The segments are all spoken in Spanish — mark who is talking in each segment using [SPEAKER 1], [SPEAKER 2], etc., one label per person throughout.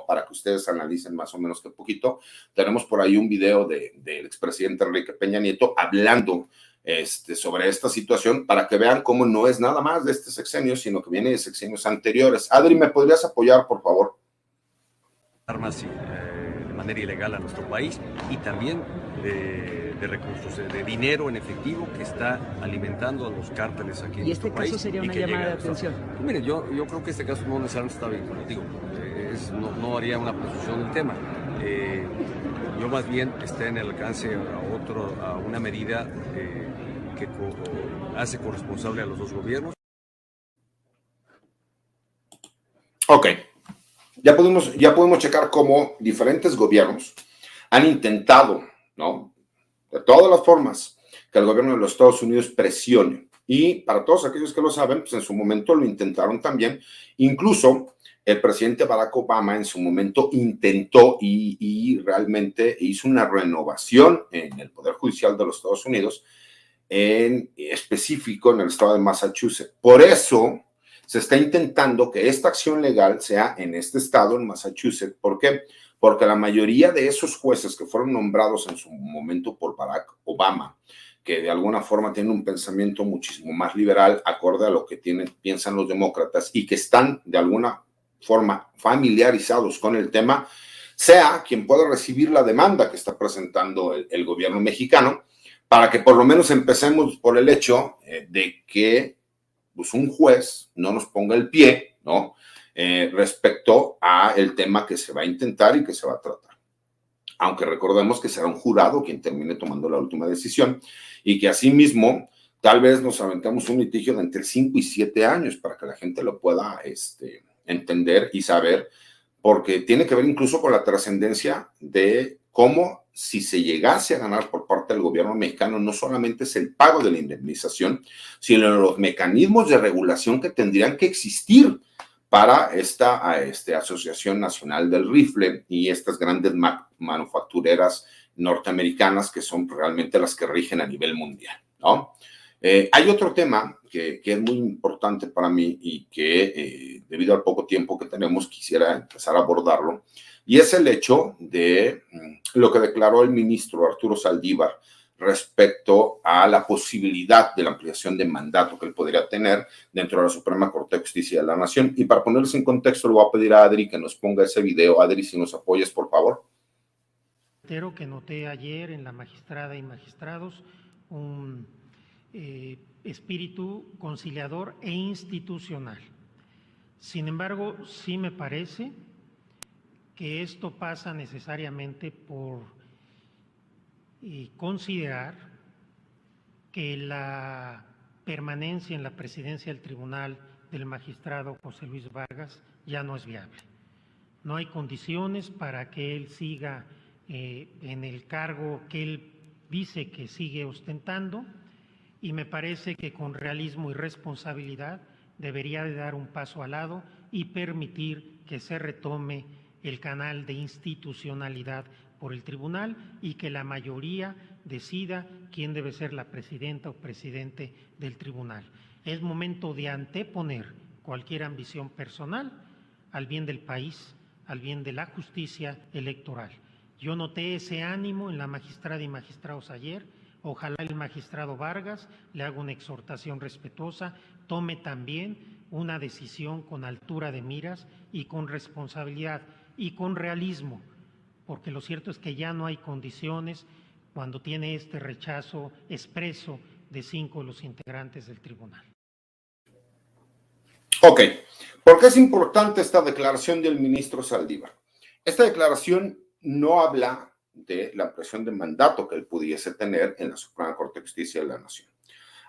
[SPEAKER 1] para que ustedes analicen más o menos qué poquito. Tenemos por ahí un video del expresidente Enrique Peña Nieto hablando sobre esta situación para que vean cómo no es nada más de este sexenio, sino que viene de sexenios anteriores. Adri, ¿me podrías apoyar, por favor?
[SPEAKER 2] Armas de manera ilegal a nuestro país y también de recursos, de dinero en efectivo que está alimentando a los cárteles aquí en nuestro país.
[SPEAKER 3] ¿Y este caso sería una llamada de atención?
[SPEAKER 2] Pues mire, yo creo que este caso no necesariamente está vinculativo, no haría una presunción del tema. Yo más bien está en el alcance a una medida que hace corresponsable a los dos gobiernos.
[SPEAKER 1] Ok. Ya podemos checar cómo diferentes gobiernos han intentado, ¿no?, de todas las formas, que el gobierno de los Estados Unidos presione. Y para todos aquellos que lo saben, pues en su momento lo intentaron también. Incluso el presidente Barack Obama en su momento intentó y realmente hizo una renovación en el Poder Judicial de los Estados Unidos, en específico en el estado de Massachusetts. Por eso se está intentando que esta acción legal sea en este estado, en Massachusetts. ¿Por qué? Porque la mayoría de esos jueces que fueron nombrados en su momento por Barack Obama, que de alguna forma tienen un pensamiento muchísimo más liberal, acorde a lo que piensan los demócratas, y que están de alguna forma familiarizados con el tema, sea quien pueda recibir la demanda que está presentando el gobierno mexicano, para que por lo menos empecemos por el hecho de que pues un juez no nos ponga el pie, ¿no?, respecto a el tema que se va a intentar y que se va a tratar. Aunque recordemos que será un jurado quien termine tomando la última decisión y que asimismo tal vez nos aventamos un litigio de entre 5 y 7 años para que la gente lo pueda entender y saber, porque tiene que ver incluso con la trascendencia de cómo, si se llegase a ganar por parte del gobierno mexicano, no solamente es el pago de la indemnización, sino los mecanismos de regulación que tendrían que existir para esta Asociación Nacional del Rifle y estas grandes manufactureras norteamericanas que son realmente las que rigen a nivel mundial, ¿no? Hay otro tema que es muy importante para mí y que debido al poco tiempo que tenemos quisiera empezar a abordarlo, y es el hecho de lo que declaró el ministro Arturo Saldívar respecto a la posibilidad de la ampliación de mandato que él podría tener dentro de la Suprema Corte de Justicia de la Nación. Y para ponerles en contexto, le voy a pedir a Adri que nos ponga ese video. Adri, si nos apoyas, por favor.
[SPEAKER 4] Que noté ayer en la magistrada y magistrados un espíritu conciliador e institucional. Sin embargo, sí me parece que esto pasa necesariamente por considerar que la permanencia en la presidencia del tribunal del magistrado José Luis Vargas ya no es viable. No hay condiciones para que él siga en el cargo que él dice que sigue ostentando, y me parece que con realismo y responsabilidad debería de dar un paso al lado y permitir que se retome el canal de institucionalidad por el tribunal y que la mayoría decida quién debe ser la presidenta o presidente del tribunal. Es momento de anteponer cualquier ambición personal al bien del país, al bien de la justicia electoral. Yo noté ese ánimo en la magistrada y magistrados ayer. Ojalá el magistrado Vargas, le haga una exhortación respetuosa, tome también una decisión con altura de miras y con responsabilidad y con realismo, porque lo cierto es que ya no hay condiciones cuando tiene este rechazo expreso de 5 de los integrantes del tribunal.
[SPEAKER 1] Ok, ¿por qué es importante esta declaración del ministro Saldívar? Esta declaración no habla de la ampliación de mandato que él pudiese tener en la Suprema Corte de Justicia de la Nación.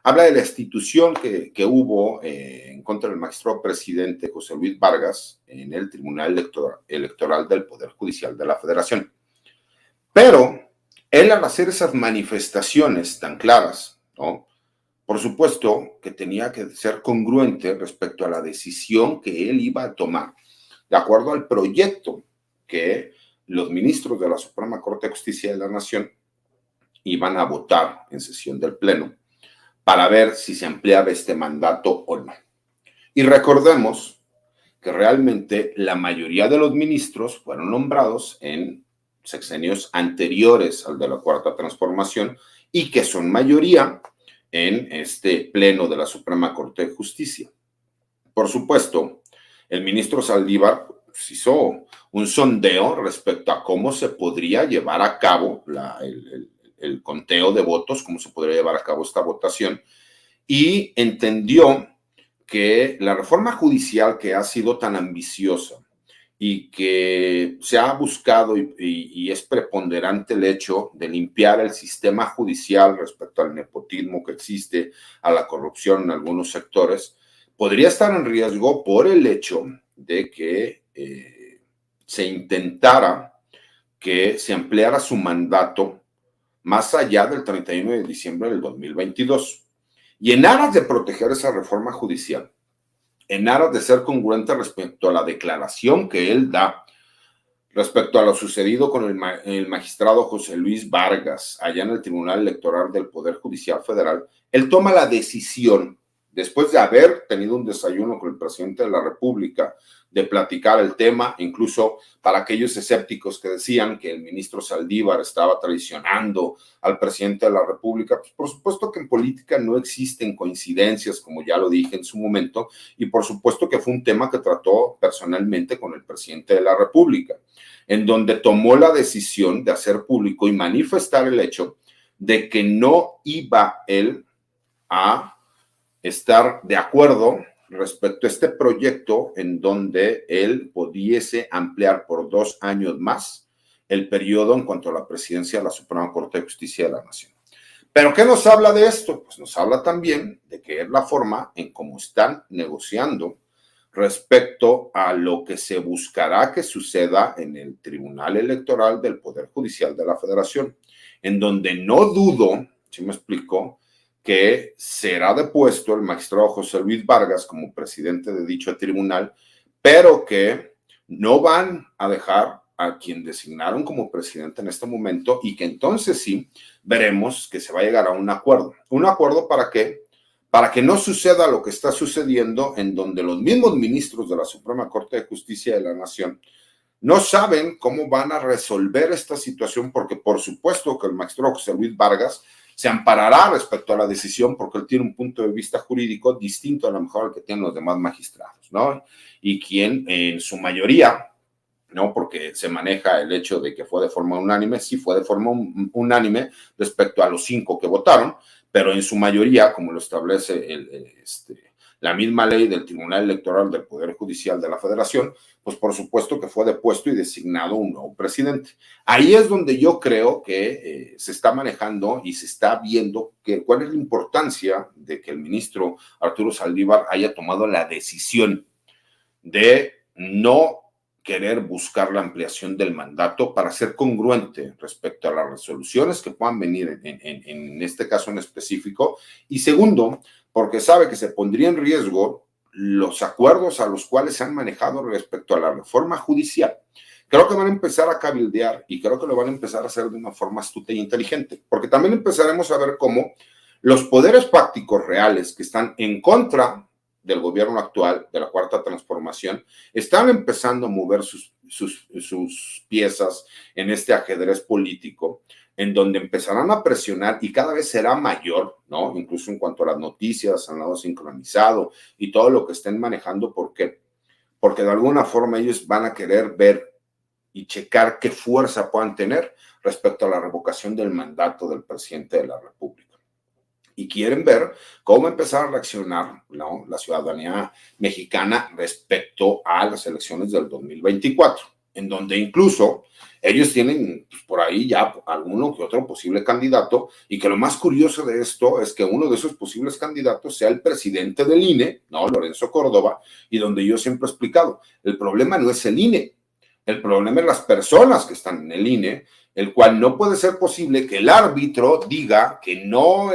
[SPEAKER 1] Habla de la institución que hubo en contra del magistrado presidente José Luis Vargas en el Tribunal Electoral del Poder Judicial de la Federación. Pero él, al hacer esas manifestaciones tan claras, ¿no?, por supuesto que tenía que ser congruente respecto a la decisión que él iba a tomar, de acuerdo al proyecto que los ministros de la Suprema Corte de Justicia de la Nación iban a votar en sesión del Pleno para ver si se ampliaba este mandato o no. Y recordemos que realmente la mayoría de los ministros fueron nombrados en sexenios anteriores al de la Cuarta Transformación y que son mayoría en este pleno de la Suprema Corte de Justicia. Por supuesto, el ministro Saldívar hizo un sondeo respecto a cómo se podría llevar a cabo el conteo de votos, cómo se podría llevar a cabo esta votación, y entendió que la reforma judicial que ha sido tan ambiciosa y que se ha buscado y es preponderante el hecho de limpiar el sistema judicial respecto al nepotismo que existe, a la corrupción en algunos sectores, podría estar en riesgo por el hecho de que se intentara que se ampliara su mandato más allá del 31 de diciembre del 2022. Y en aras de proteger esa reforma judicial, en aras de ser congruente respecto a la declaración que él da respecto a lo sucedido con el magistrado José Luis Vargas allá en el Tribunal Electoral del Poder Judicial Federal, él toma la decisión, después de haber tenido un desayuno con el presidente de la República, de platicar el tema, incluso para aquellos escépticos que decían que el ministro Saldívar estaba traicionando al presidente de la República. Pues por supuesto que en política no existen coincidencias, como ya lo dije en su momento, y por supuesto que fue un tema que trató personalmente con el presidente de la República, en donde tomó la decisión de hacer público y manifestar el hecho de que no iba él a estar de acuerdo respecto a este proyecto en donde él pudiese ampliar por 2 años más el periodo en cuanto a la presidencia de la Suprema Corte de Justicia de la Nación. ¿Pero qué nos habla de esto? Pues nos habla también de que es la forma en cómo están negociando respecto a lo que se buscará que suceda en el Tribunal Electoral del Poder Judicial de la Federación, en donde no dudo, ¿sí me explico?, que será depuesto el magistrado José Luis Vargas como presidente de dicho tribunal, pero que no van a dejar a quien designaron como presidente en este momento y que entonces sí veremos que se va a llegar a un acuerdo. ¿Un acuerdo para qué? Para que no suceda lo que está sucediendo en donde los mismos ministros de la Suprema Corte de Justicia de la Nación no saben cómo van a resolver esta situación, porque por supuesto que el magistrado José Luis Vargas se amparará respecto a la decisión porque él tiene un punto de vista jurídico distinto a lo mejor al que tienen los demás magistrados, ¿no? Y quien en su mayoría, ¿no? Porque se maneja el hecho de que fue de forma unánime, sí fue de forma unánime respecto a los 5 que votaron, pero en su mayoría, como lo establece la misma ley del Tribunal Electoral del Poder Judicial de la Federación, pues por supuesto que fue depuesto y designado un nuevo presidente. Ahí es donde yo creo que se está manejando y se está viendo cuál es la importancia de que el ministro Arturo Saldívar haya tomado la decisión de no querer buscar la ampliación del mandato para ser congruente respecto a las resoluciones que puedan venir en este caso en específico. Y segundo, porque sabe que se pondría en riesgo los acuerdos a los cuales se han manejado respecto a la reforma judicial. Creo que van a empezar a cabildear y creo que lo van a empezar a hacer de una forma astuta e inteligente, porque también empezaremos a ver cómo los poderes fácticos reales que están en contra del gobierno actual, de la Cuarta Transformación, están empezando a mover sus piezas en este ajedrez político, en donde empezarán a presionar y cada vez será mayor, ¿no? Incluso en cuanto a las noticias, al lado sincronizado y todo lo que estén manejando. ¿Por qué? Porque de alguna forma ellos van a querer ver y checar qué fuerza puedan tener respecto a la revocación del mandato del presidente de la República. Y quieren ver cómo empezar a reaccionar, ¿no?, la ciudadanía mexicana respecto a las elecciones del 2024, en donde incluso ellos tienen pues, por ahí ya alguno que otro posible candidato, y que lo más curioso de esto es que uno de esos posibles candidatos sea el presidente del INE, ¿no?, Lorenzo Córdoba, y donde yo siempre he explicado, el problema no es el INE, el problema es las personas que están en el INE, el cual no puede ser posible que el árbitro diga que no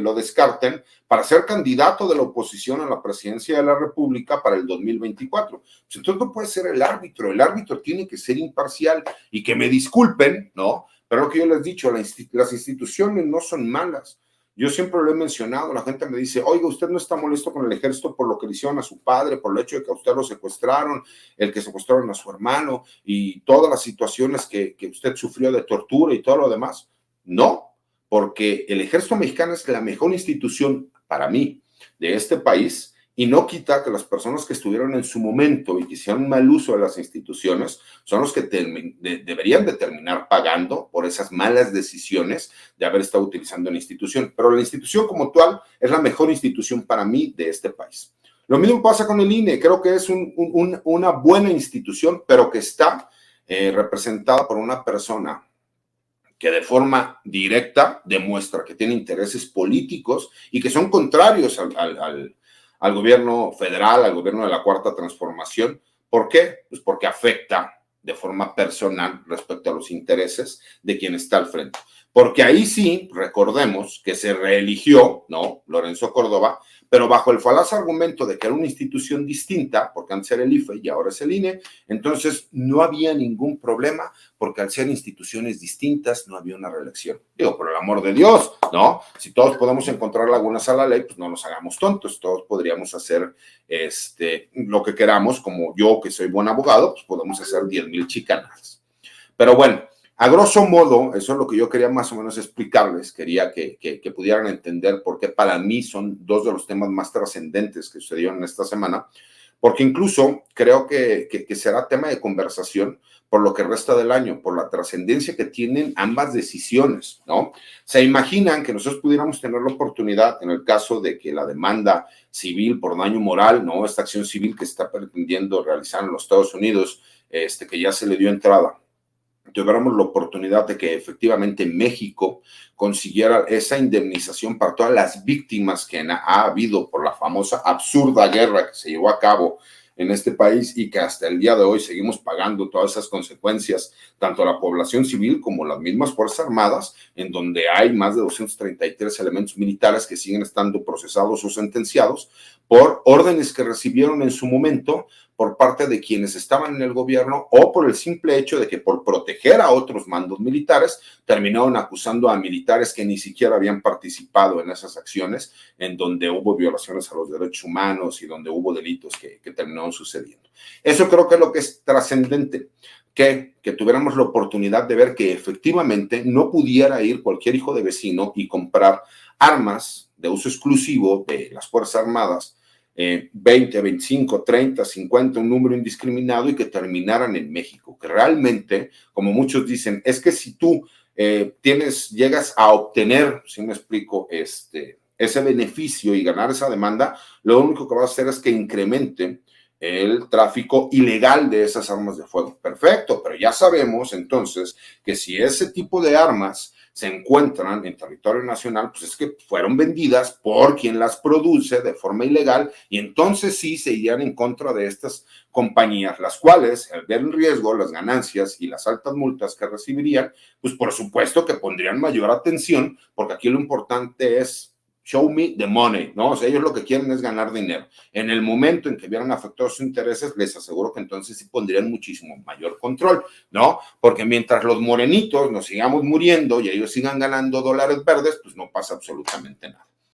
[SPEAKER 1] lo descarten para ser candidato de la oposición a la presidencia de la República para el 2024. Pues entonces no puede ser el árbitro tiene que ser imparcial, y que me disculpen, ¿no? Pero lo que yo les he dicho, las instituciones no son malas, Yo siempre lo he mencionado, la gente me dice, oiga, usted no está molesto con el ejército por lo que le hicieron a su padre, por el hecho de que a usted lo secuestraron, el que secuestraron a su hermano y todas las situaciones que usted sufrió de tortura y todo lo demás. No, porque el ejército mexicano es la mejor institución para mí de este país, y no quita que las personas que estuvieron en su momento y que hicieron mal uso de las instituciones son los que deberían de terminar pagando por esas malas decisiones de haber estado utilizando la institución. Pero la institución como tal es la mejor institución para mí de este país. Lo mismo pasa con el INE. Creo que es una buena institución, pero que está representada por una persona que de forma directa demuestra que tiene intereses políticos y que son contrarios al gobierno federal, al gobierno de la Cuarta Transformación. ¿Por qué? Pues porque afecta de forma personal respecto a los intereses de quien está al frente. Porque ahí sí, recordemos que se reeligió, ¿no?, Lorenzo Córdoba, pero bajo el falaz argumento de que era una institución distinta, porque antes era el IFE y ahora es el INE, entonces no había ningún problema, porque al ser instituciones distintas no había una reelección. Digo, por el amor de Dios, ¿no? Si todos podemos encontrar lagunas a la ley, pues no nos hagamos tontos, todos podríamos hacer lo que queramos, como yo, que soy buen abogado, pues podemos hacer 10,000 chicanas. Pero bueno, a grosso modo, eso es lo que yo quería más o menos explicarles, quería que pudieran entender por qué para mí son dos de los temas más trascendentes que sucedieron esta semana, porque incluso creo que será tema de conversación por lo que resta del año, por la trascendencia que tienen ambas decisiones, ¿no? Se imaginan que nosotros pudiéramos tener la oportunidad, en el caso de que la demanda civil por daño moral, ¿no?, esta acción civil que está pretendiendo realizar en los Estados Unidos, que ya se le dio entrada, tuviéramos la oportunidad de que efectivamente México consiguiera esa indemnización para todas las víctimas que ha habido por la famosa absurda guerra que se llevó a cabo en este país y que hasta el día de hoy seguimos pagando todas esas consecuencias, tanto la población civil como las mismas Fuerzas Armadas, en donde hay más de 233 elementos militares que siguen estando procesados o sentenciados por órdenes que recibieron en su momento por parte de quienes estaban en el gobierno o por el simple hecho de que por proteger a otros mandos militares terminaron acusando a militares que ni siquiera habían participado en esas acciones en donde hubo violaciones a los derechos humanos y donde hubo delitos que terminaron sucediendo. Eso creo que es lo que es trascendente, que tuviéramos la oportunidad de ver que efectivamente no pudiera ir cualquier hijo de vecino y comprar armas de uso exclusivo de las Fuerzas Armadas, 20, 25, 30, 50, un número indiscriminado, y que terminaran en México. Que realmente, como muchos dicen, es que si tú llegas a obtener, si me explico, ese beneficio y ganar esa demanda, lo único que va a hacer es que incremente el tráfico ilegal de esas armas de fuego. Perfecto, pero ya sabemos entonces que si ese tipo de armas se encuentran en territorio nacional, pues es que fueron vendidas por quien las produce de forma ilegal, y entonces sí se irían en contra de estas compañías, las cuales, al ver el riesgo, las ganancias y las altas multas que recibirían, pues por supuesto que pondrían mayor atención, porque aquí lo importante es show me the money, ¿no? O sea, ellos lo que quieren es ganar dinero. En el momento en que vieran afectados sus intereses, les aseguro que entonces sí pondrían muchísimo mayor control, ¿no? Porque mientras los morenitos nos sigamos muriendo y ellos sigan ganando dólares verdes, pues no pasa absolutamente nada.